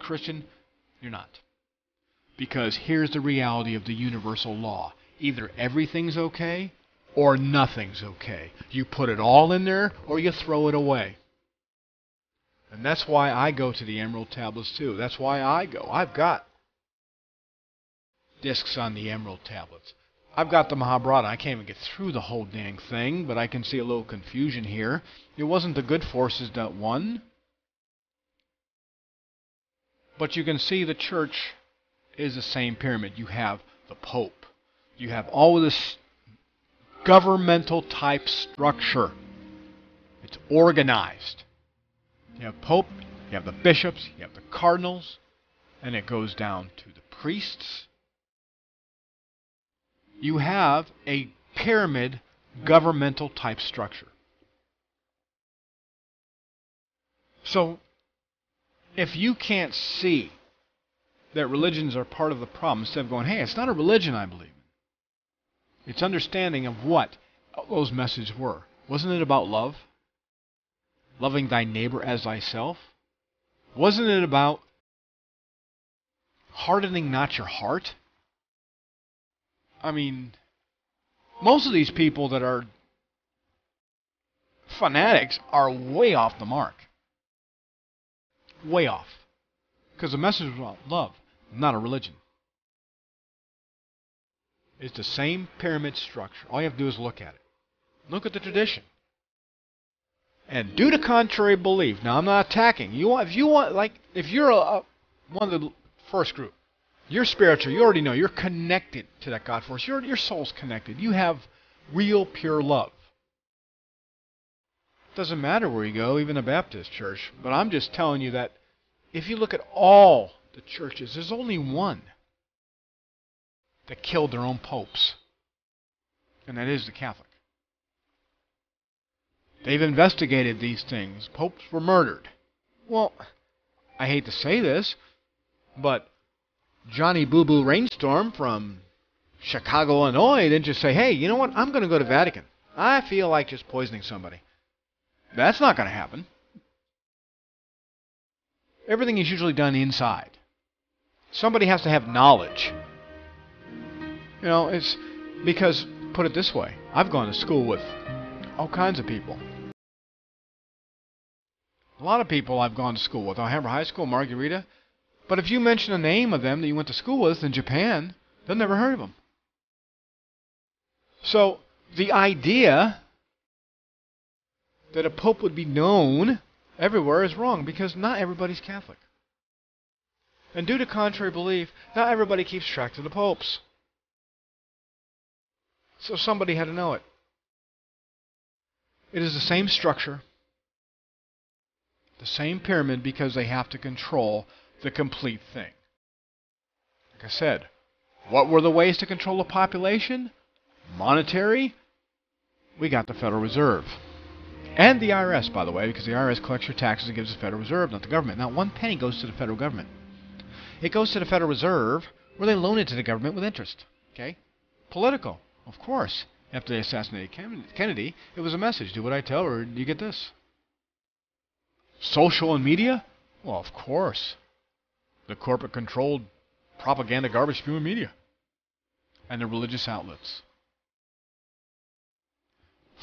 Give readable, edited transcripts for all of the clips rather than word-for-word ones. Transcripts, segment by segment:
Christian, you're not. Because here's the reality of the universal law. Either everything's okay or nothing's okay. You put it all in there or you throw it away. And that's why I go to the Emerald Tablets too. That's why I go. I've got discs on the Emerald Tablets. I've got the Mahabharata. I can't even get through the whole dang thing, but I can see a little confusion here. It wasn't the good forces that won. But you can see the church is the same pyramid. You have the Pope. You have all of this governmental type structure. It's organized. You have Pope, you have the bishops, you have the cardinals, and it goes down to the priests. You have a pyramid governmental type structure. So, if you can't see that religions are part of the problem, instead of going, hey, it's not a religion I believe in. It's understanding of what those messages were. Wasn't it about love? Loving thy neighbor as thyself? Wasn't it about hardening not your heart? I mean, most of these people that are fanatics are way off the mark. Way off. Because the message was about love, not a religion. It's the same pyramid structure. All you have to do is look at it. Look at the tradition. And due to contrary belief. Now, I'm not attacking. If you're one of the first group, you're spiritual. You already know. You're connected to that God force. Your soul's connected. You have real, pure love. Doesn't matter where you go, even a Baptist church. But I'm just telling you that if you look at all the churches, there's only one that killed their own popes. And that is the Catholic. They've investigated these things. Popes were murdered. Well, I hate to say this, but Johnny Boo Boo Rainstorm from Chicago, Illinois didn't just say, hey, you know what? I'm going to go to Vatican. I feel like just poisoning somebody. That's not going to happen. Everything is usually done inside. Somebody has to have knowledge. You know, it's because, put it this way, I've gone to school with all kinds of people. A lot of people I've gone to school with. I have high school, Margarita. But if you mention a name of them that you went to school with in Japan, they'll never heard of them. So, the idea that a pope would be known everywhere is wrong, because not everybody's Catholic. And due to contrary belief, not everybody keeps track of the popes. So somebody had to know it. It is the same structure, the same pyramid, because they have to control the complete thing. Like I said, what were the ways to control the population? Monetary. We got the Federal Reserve. And the IRS, by the way, because the IRS collects your taxes and gives the Federal Reserve, not the government. Not one penny goes to the federal government. It goes to the Federal Reserve, where they loan it to the government with interest. Okay? Political, of course. After they assassinated Kennedy, it was a message. Do what I tell, or you get this. Social and media? Well, of course. The corporate-controlled propaganda garbage spewing media. And the religious outlets.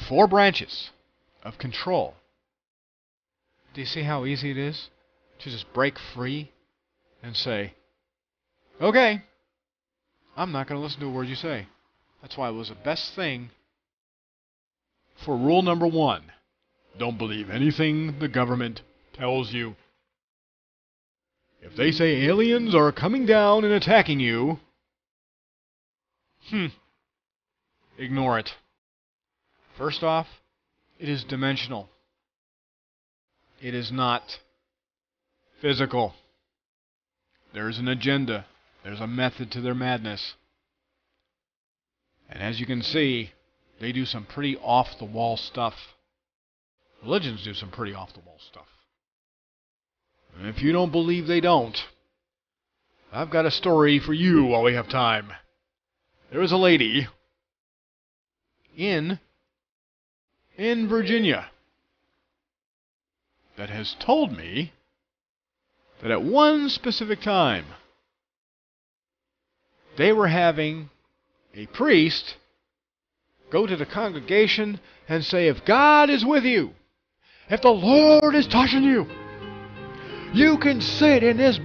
4 branches of control. Do you see how easy it is to just break free and say, okay, I'm not going to listen to a word you say. That's why it was the best thing for rule number 1. Don't believe anything the government tells you. If they say aliens are coming down and attacking you, ignore it. First off, it is dimensional. It is not physical. There's an agenda. There's a method to their madness. And as you can see, they do some pretty off-the-wall stuff. Religions do some pretty off-the-wall stuff. And if you don't believe they don't, I've got a story for you while we have time. There was a lady in Virginia that has told me that at one specific time, they were having a priest go to the congregation and say, if God is with you, if the Lord is touching you, you can sit in this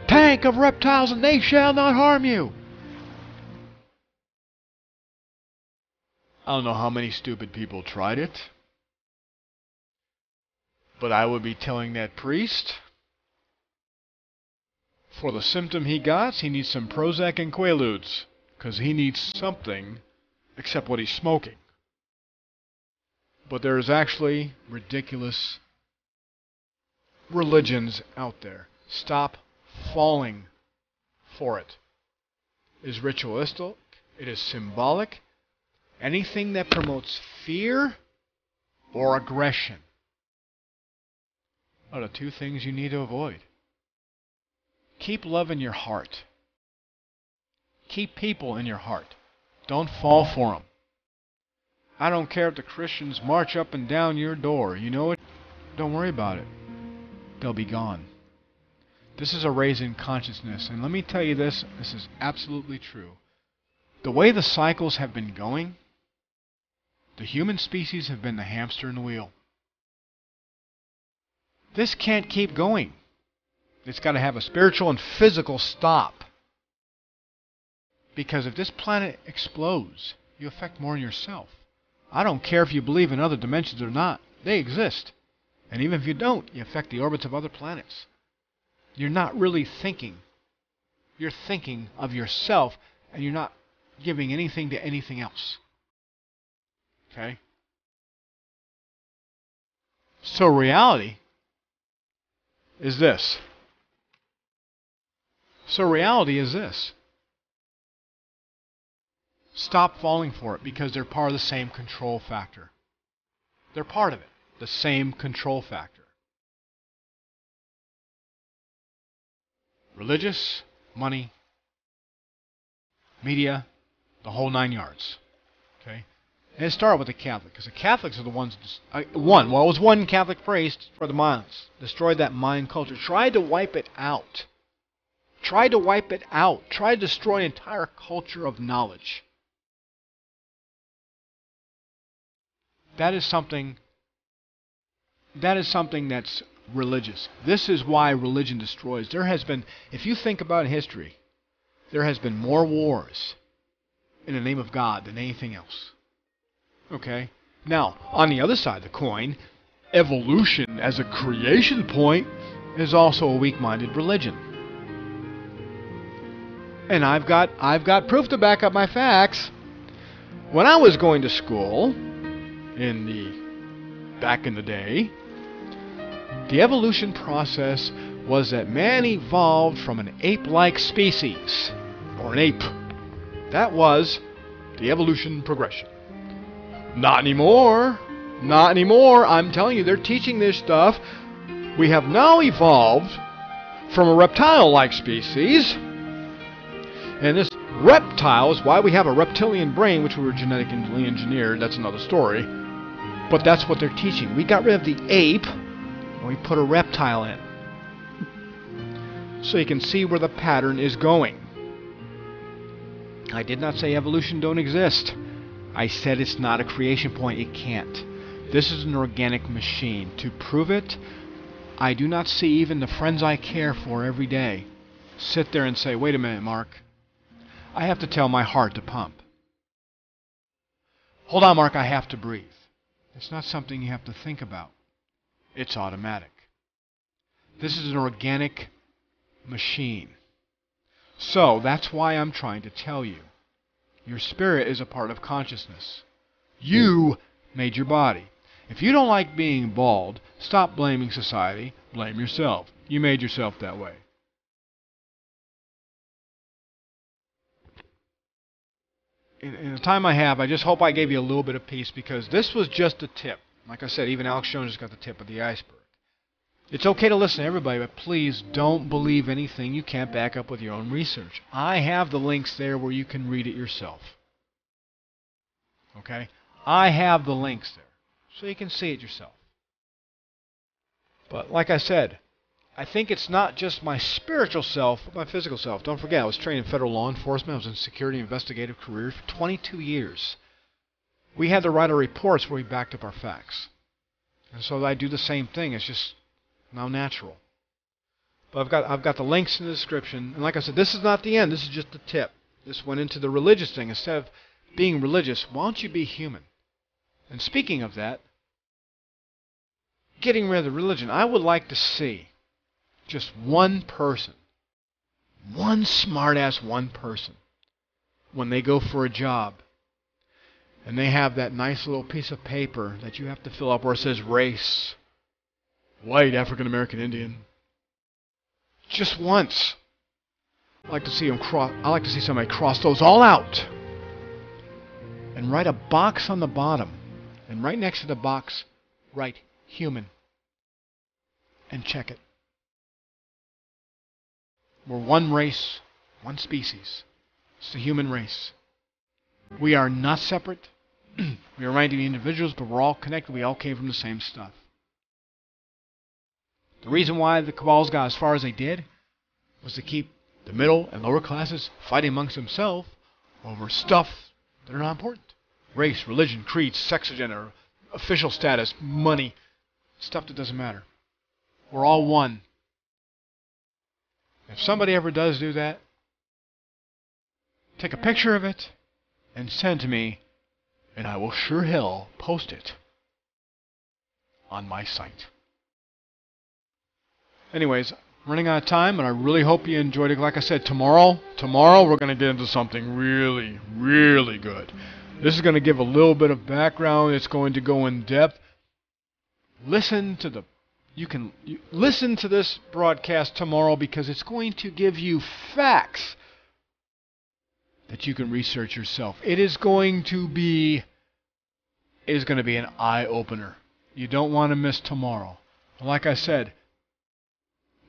tank of reptiles and they shall not harm you. I don't know how many stupid people tried it, but I would be telling that priest, for the symptom he got, he needs some Prozac and Quaaludes, because he needs something except what he's smoking. But there's actually ridiculous religions out there. Stop falling for it. It is ritualistic. It is symbolic. Anything that promotes fear or aggression are the two things you need to avoid. Keep love in your heart. Keep people in your heart. Don't fall for them. I don't care if the Christians march up and down your door. You know what? Don't worry about it. They'll be gone. This is a raise in consciousness. And let me tell you this is absolutely true. The way the cycles have been going, the human species have been the hamster in the wheel. This can't keep going. It's got to have a spiritual and physical stop. Because if this planet explodes, you affect more than yourself. I don't care if you believe in other dimensions or not. They exist. And even if you don't, you affect the orbits of other planets. You're not really thinking. You're thinking of yourself, and you're not giving anything to anything else. Okay? So reality is this. Stop falling for it because they're part of the same control factor. They're part of it. The same control factor. Religious, money, media, the whole 9 yards. Okay? And it started with the Catholic, because the Catholics are the ones it was one Catholic priest for the minds. Destroyed that mind culture. Tried to wipe it out. Tried to destroy an entire culture of knowledge. That is something that's religious. This is why religion destroys. There has been, if you think about history, there has been more wars in the name of God than anything else. Okay? Now, on the other side of the coin, evolution as a creation point is also a weak-minded religion. And I've got proof to back up my facts. When I was going to school back in the day, the evolution process was that man evolved from an ape-like species, or an ape. That was the evolution progression. Not anymore. Not anymore. I'm telling you, they're teaching this stuff. We have now evolved from a reptile-like species, and this reptile is why we have a reptilian brain, which we were genetically engineered. That's another story. But that's what they're teaching. We got rid of the ape, and we put a reptile in. So you can see where the pattern is going. I did not say evolution don't exist. I said it's not a creation point. It can't. This is an organic machine. To prove it, I do not see even the friends I care for every day sit there and say, wait a minute, Mark. I have to tell my heart to pump. Hold on, Mark, I have to breathe. It's not something you have to think about. It's automatic. This is an organic machine. So that's why I'm trying to tell you. Your spirit is a part of consciousness. You made your body. If you don't like being bald, stop blaming society. Blame yourself. You made yourself that way. In the time I have, I just hope I gave you a little bit of peace, because this was just a tip. Like I said, even Alex Jones has got the tip of the iceberg. It's okay to listen to everybody, but please don't believe anything you can't back up with your own research. I have the links there where you can read it yourself. Okay? I have the links there, so you can see it yourself. But like I said, I think it's not just my spiritual self, but my physical self. Don't forget, I was trained in federal law enforcement. I was in security investigative career for 22 years. We had to write our reports where we backed up our facts. And so I do the same thing. It's just now natural. But I've got the links in the description. And like I said, this is not the end. This is just the tip. This went into the religious thing. Instead of being religious, why don't you be human? And speaking of that, getting rid of the religion, I would like to see just one person, one smart-ass one person, when they go for a job, and they have that nice little piece of paper that you have to fill up where it says race, white, African American, Indian. Just once. I like to see somebody cross those all out and write a box on the bottom, and right next to the box write human and check it. We're one race, one species. It's the human race. We are not separate. We are random individuals, but we're all connected. We all came from the same stuff. The reason why the cabals got as far as they did was to keep the middle and lower classes fighting amongst themselves over stuff that are not important. Race, religion, creed, sex agenda, official status, money, stuff that doesn't matter. We're all one. If somebody ever does do that, take a picture of it and send to me, and I will sure hell post it on my site. Anyways, running out of time, and I really hope you enjoyed it. Like I said, tomorrow we're going to get into something really, really good. This is going to give a little bit of background. It's going to go in depth. Listen to listen to this broadcast tomorrow, because it's going to give you facts that you can research yourself. It is going to be an eye-opener. You don't want to miss tomorrow. Like I said,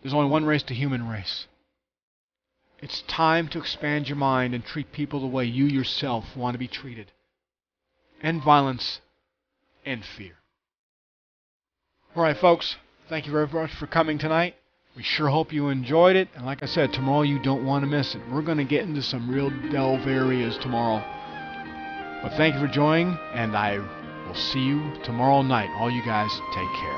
there's only one race, the human race. It's time to expand your mind and treat people the way you yourself want to be treated. End violence and fear. Alright folks, thank you very much for coming tonight. We sure hope you enjoyed it. And like I said, tomorrow you don't want to miss it. We're going to get into some real delve areas tomorrow. But thank you for joining, and I will see you tomorrow night. All you guys, take care.